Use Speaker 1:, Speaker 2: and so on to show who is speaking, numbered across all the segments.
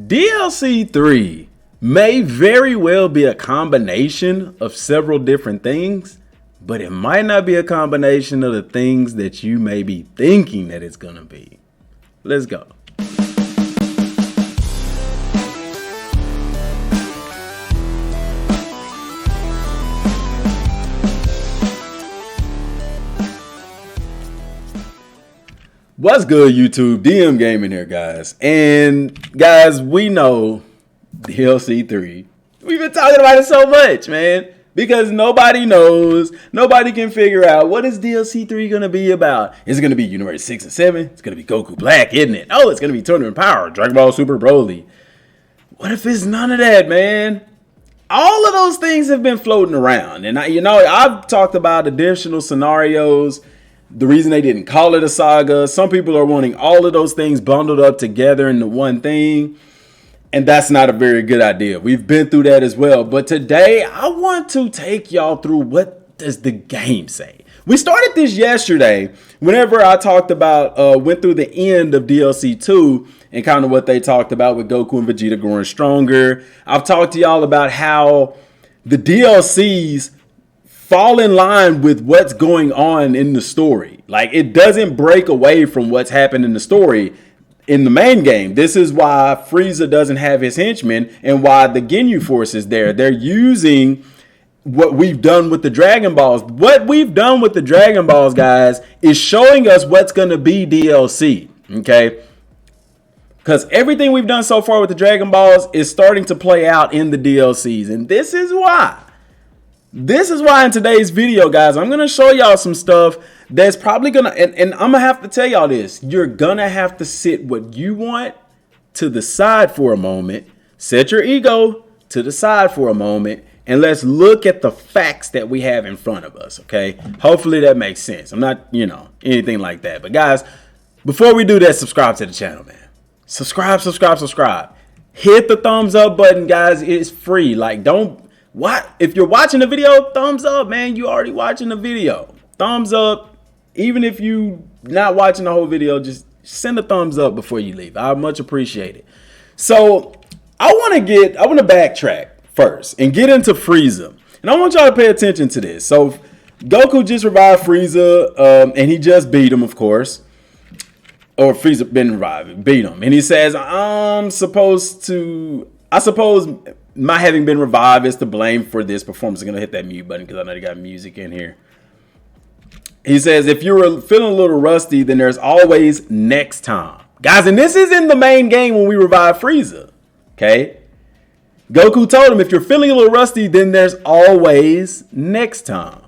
Speaker 1: DLC 3 may very well be a combination of several different things, but it might not be a combination of the things that you may be thinking that it's gonna be. Let's go. What's good, YouTube? Dmgaming here, guys. And guys, we know DLC 3. We've been talking about it so much, man, because nobody knows, nobody can figure out what is DLC 3 going to be about. Is it going to be Universe 6 and 7? It's going to be Goku Black, isn't it? Oh, it's going to be Tournament Power, Dragon Ball Super Broly. What if it's none of that, man? All of those things have been floating around. And I've talked about additional scenarios. The reason they didn't call it a saga. Some people are wanting all of those things bundled up together into one thing. And that's not a very good idea. We've been through that as well. But today, I want to take y'all through what does the game say. We started this yesterday whenever I talked about, went through the end of DLC 2 and kind of what they talked about with Goku and Vegeta growing stronger. I've talked to y'all about how the DLCs fall in line with what's going on in the story. Like, it doesn't break away from what's happened in the story in the main game. This is why Frieza doesn't have his henchmen and why the Ginyu Force is there. They're using what we've done with the Dragon Balls. What we've done with the Dragon Balls, guys, is showing us what's going to be DLC. Okay? Because everything we've done so far with the Dragon Balls is starting to play out in the DLCs. And this is why. This is why in today's video, guys, I'm going to show y'all some stuff that's probably going to, and I'm going to have to tell y'all this. You're going to have to sit what you want to the side for a moment. Set your ego to the side for a moment. And let's look at the facts that we have in front of us, okay? Hopefully that makes sense. I'm not, anything like that. But guys, before we do that, subscribe to the channel, man. Subscribe. Hit the thumbs up button, guys. It's free. Like, if you're watching the video, thumbs up, man. You already watching the video. Thumbs up. Even if you not watching the whole video, just send a thumbs up before you leave. I much appreciate it. So I want to backtrack first and get into Frieza. And I want y'all to pay attention to this. So Goku just revived Frieza, and he just beat him, of course. Or Frieza been revived, beat him. And he says, I suppose my having been revived is to blame for this performance. I'm going to hit that mute button because I know they got music in here. He says, if you're feeling a little rusty, then there's always next time. Guys, and this is in the main game when we revive Frieza. Okay? Goku told him, if you're feeling a little rusty, then there's always next time.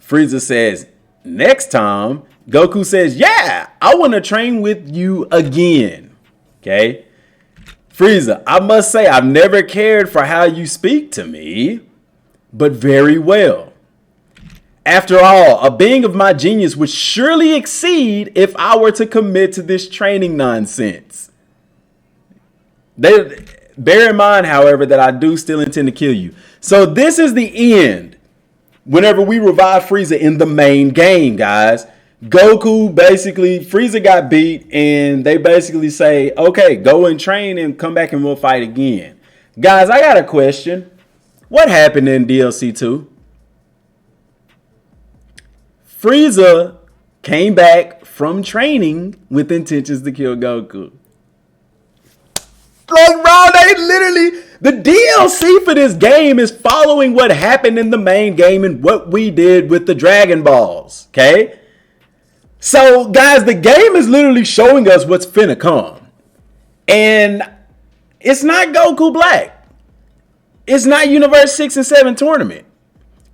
Speaker 1: Frieza says, next time? Goku says, yeah, I want to train with you again. Okay? Frieza, I must say I've never cared for how you speak to me, but very well. After all, a being of my genius would surely exceed if I were to commit to this training nonsense. Bear in mind, however, that I do still intend to kill you. So this is the end. Whenever we revive Frieza in the main game, guys. Frieza got beat, and they basically say, okay, go and train and come back and we'll fight again. Guys, I got a question. What happened in DLC 2? Frieza came back from training with intentions to kill Goku. Like, bro, the DLC for this game is following what happened in the main game and what we did with the Dragon Balls, okay? So, guys, the game is literally showing us what's finna come. And it's not Goku Black. It's not Universe 6 and 7 tournament.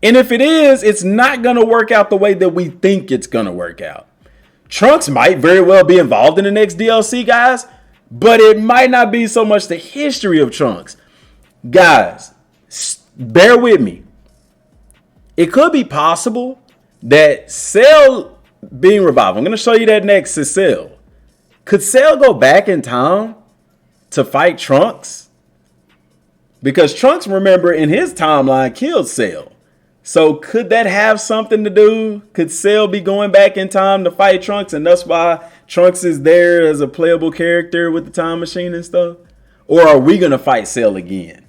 Speaker 1: And if it is, it's not going to work out the way that we think it's going to work out. Trunks might very well be involved in the next DLC, guys. But it might not be so much the history of Trunks. Guys, bear with me. It could be possible that Cell being revived. I'm going to show you that next to Cell. Could Cell go back in time to fight Trunks? Because Trunks, remember, in his timeline, killed Cell. So could that have something to do? Could Cell be going back in time to fight Trunks, and that's why Trunks is there as a playable character with the time machine and stuff? or are we going to fight Cell again?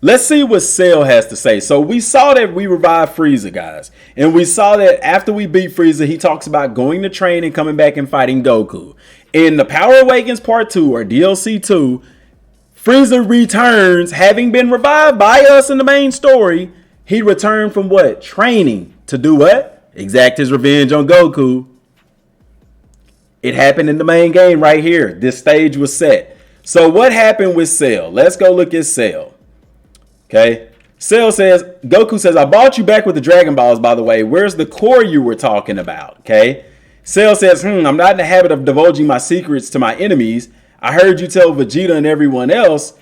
Speaker 1: Let's see what Cell has to say. So we saw that we revived Frieza, guys. And we saw that after we beat Frieza, he talks about going to train and coming back and fighting Goku. In the Power Awakens Part 2 or DLC 2, Frieza returns, having been revived by us in the main story. He returned from what? Training to do what? Exact his revenge on Goku. It happened in the main game right here. This stage was set. So what happened with Cell? Let's go look at Cell. Okay. Cell says, Goku says, I bought you back with the Dragon Balls, by the way. Where's the core you were talking about? Okay. Cell says, I'm not in the habit of divulging my secrets to my enemies. I heard you tell Vegeta and everyone else.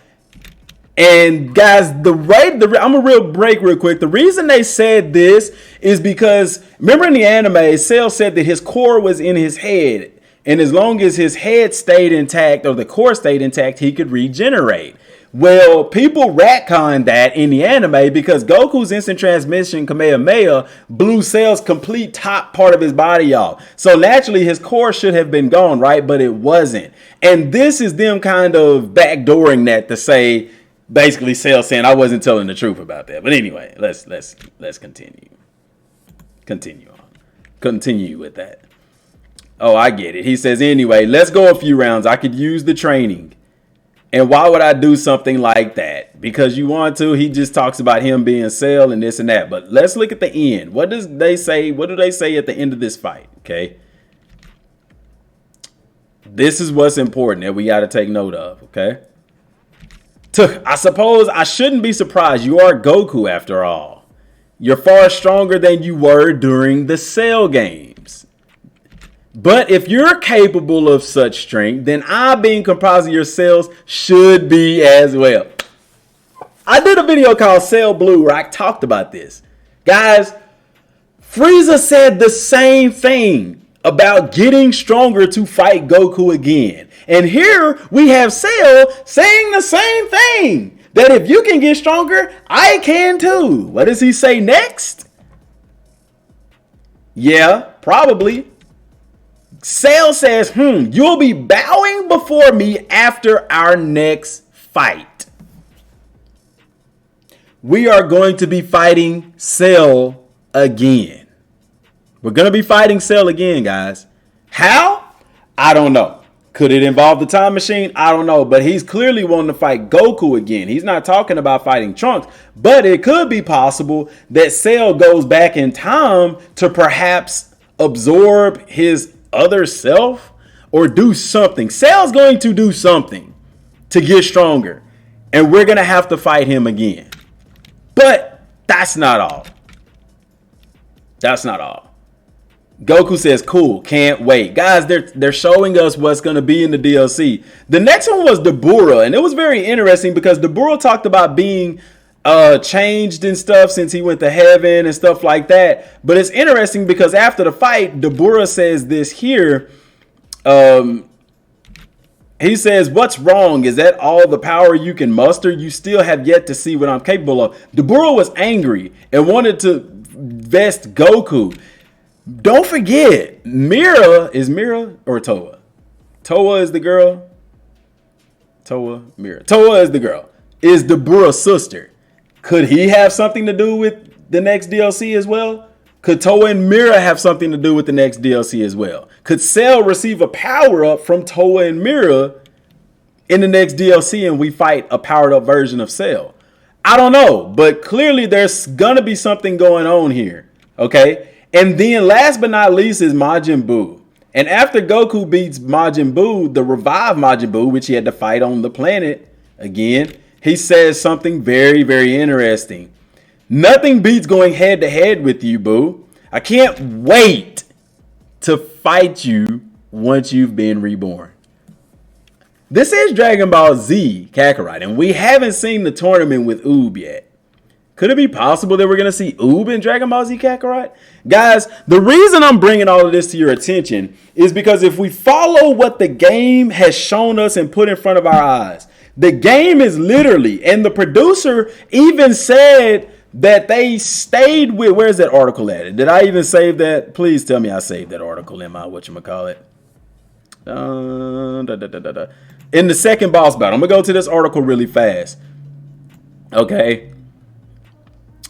Speaker 1: And guys, I'm a real break real quick. The reason they said this is because remember in the anime, Cell said that his core was in his head. And as long as his head stayed intact or the core stayed intact, he could regenerate. Well, people retconned that in the anime because Goku's instant transmission Kamehameha blew Cell's complete top part of his body off. So naturally his core should have been gone, right? But it wasn't. And this is them kind of backdooring that to say, basically Cell saying I wasn't telling the truth about that. But anyway, let's continue. Continue with that. Oh, I get it. He says, anyway, let's go a few rounds. I could use the training. And why would I do something like that? Because you want to. He just talks about him being Cell and this and that. But let's look at the end. What does they say? What do they say at the end of this fight? Okay. This is what's important that we got to take note of. Okay. I suppose I shouldn't be surprised. You are Goku after all. You're far stronger than you were during the Cell games. But if you're capable of such strength, then I, being comprised of your cells, should be as well. I did a video called Cell Blue where I talked about this. Guys, Frieza said the same thing about getting stronger to fight Goku again. And here we have Cell saying the same thing. That if you can get stronger, I can too. What does he say next? Yeah, probably. Cell says, you'll be bowing before me after our next fight. We are going to be fighting Cell again. We're going to be fighting Cell again, guys. How? I don't know. Could it involve the time machine? I don't know. But he's clearly wanting to fight Goku again. He's not talking about fighting Trunks. But it could be possible that Cell goes back in time to perhaps absorb his other self or do something. Cell's going to do something to get stronger. And we're going to have to fight him again. But that's not all. That's not all. Goku says, cool, can't wait. Guys, they're showing us what's going to be in the DLC. The next one was Dabura, and it was very interesting because Dabura talked about being changed and stuff since he went to heaven and stuff like that. But it's interesting because after the fight, Dabura says this here. He says, what's wrong? Is that all the power you can muster? You still have yet to see what I'm capable of. Dabura was angry and wanted to vest Goku. Don't forget, Mira, is Mira or Toa? Toa is the girl. Mira. Toa is the girl. Is Dabura's sister. Could he have something to do with the next DLC as well? Could Toa and Mira have something to do with the next DLC as well? Could Cell receive a power up from Toa and Mira in the next DLC and we fight a powered up version of Cell? I don't know, but clearly there's gonna be something going on here. Okay. And then last but not least is Majin Buu. And after Goku beats Majin Buu, the revived Majin Buu, which he had to fight on the planet again, he says something very, very interesting. Nothing beats going head to head with you, Boo. I can't wait to fight you once you've been reborn. This is Dragon Ball Z Kakarot, and we haven't seen the tournament with Oob yet. Could it be possible that we're going to see Oob in Dragon Ball Z Kakarot? Guys, the reason I'm bringing all of this to your attention is because if we follow what the game has shown us and put in front of our eyes, the game is literally, and the producer even said that they stayed with, where's that article at? Did I even save that? Please tell me I saved that article in my whatchamacallit. In the second boss battle, I'm gonna go to this article really fast. Okay.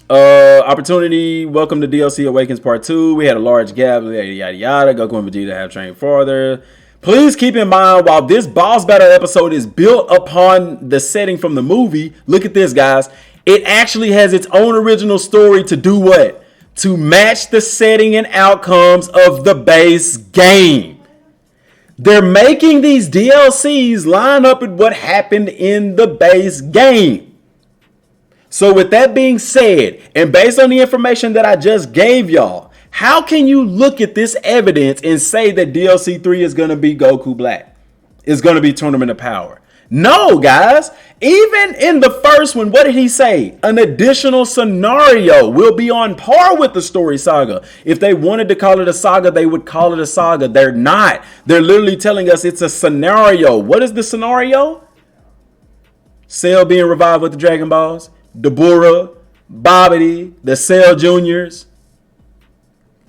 Speaker 1: Opportunity. Welcome to DLC Awakens Part 2. We had a large gap. Yada yada yada. Goku and Vegeta have trained farther. Please keep in mind, while this boss battle episode is built upon the setting from the movie, look at this, guys. It actually has its own original story to do what? To match the setting and outcomes of the base game. They're making these DLCs line up with what happened in the base game. So with that being said, and based on the information that I just gave y'all, how can you look at this evidence and say that DLC 3 is going to be Goku Black? It's going to be Tournament of Power. No, guys. Even in the first one, what did he say? An additional scenario will be on par with the story saga. If they wanted to call it a saga, they would call it a saga. They're not. They're literally telling us it's a scenario. What is the scenario? Cell being revived with the Dragon Balls. Dabura, Babidi, the Cell Juniors.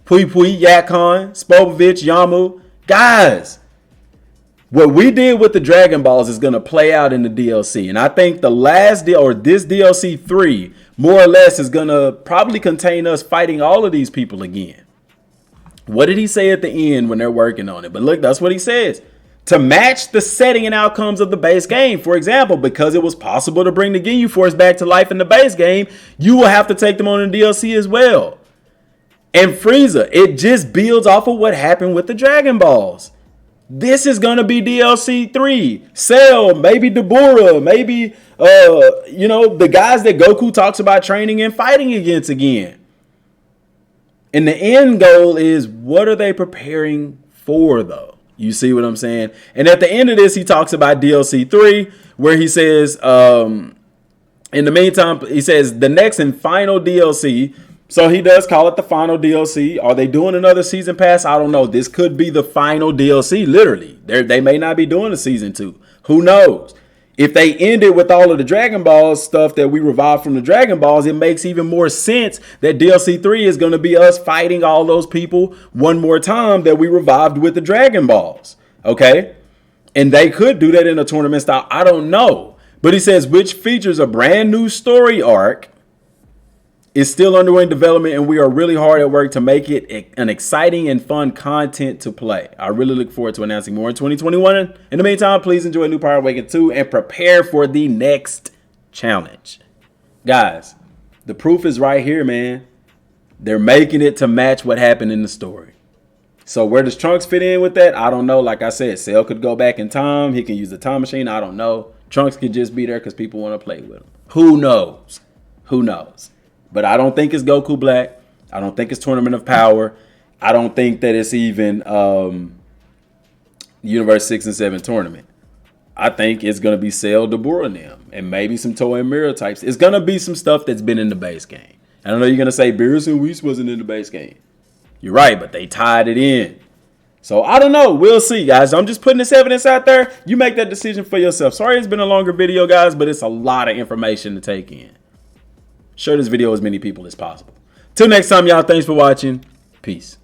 Speaker 1: Pui Pui, Yakon, Spopovich, Yamu. Guys, what we did with the Dragon Balls is going to play out in the DLC. And I think the last this DLC 3, more or less, is going to probably contain us fighting all of these people again. What did he say at the end when they're working on it? But look, that's what he says. To match the setting and outcomes of the base game. For example, because it was possible to bring the Ginyu Force back to life in the base game, you will have to take them on the DLC as well. And Frieza, it just builds off of what happened with the Dragon Balls. This is going to be DLC 3. Cell, maybe Dabura, maybe, the guys that Goku talks about training and fighting against again. And the end goal is, what are they preparing for, though? You see what I'm saying? And at the end of this, he talks about DLC 3, where he says, in the meantime, he says, the next and final DLC. So he does call it the final DLC. Are they doing another season pass? I don't know. This could be the final DLC, literally. They may not be doing a season 2. Who knows? If they end it with all of the Dragon Balls stuff that we revived from the Dragon Balls, it makes even more sense that DLC 3 is going to be us fighting all those people one more time that we revived with the Dragon Balls. Okay? And they could do that in a tournament style. I don't know. But he says, which features a brand new story arc, is still underway in development, and we are really hard at work to make it an exciting and fun content to play. I really look forward to announcing more in 2021. In the meantime, please enjoy New Power Awakening 2 and prepare for the next challenge. Guys, the proof is right here, man. They're making it to match what happened in the story. So where does Trunks fit in with that? I don't know. Like I said, Cell could go back in time. He can use the time machine. I don't know. Trunks could just be there because people want to play with him. Who knows? Who knows? But I don't think it's Goku Black. I don't think it's Tournament of Power. I don't think that it's even Universe 6 and 7 tournament. I think it's going to be Cell, Dabura, and them. And maybe some Toei and Mirror types. It's going to be some stuff that's been in the base game. I don't know, you're going to say Beerus and Whis wasn't in the base game. You're right, but they tied it in. So I don't know. We'll see, guys. I'm just putting this evidence out there. You make that decision for yourself. Sorry it's been a longer video, guys, but it's a lot of information to take in. Share this video with as many people as possible. Till next time, y'all. Thanks for watching. Peace.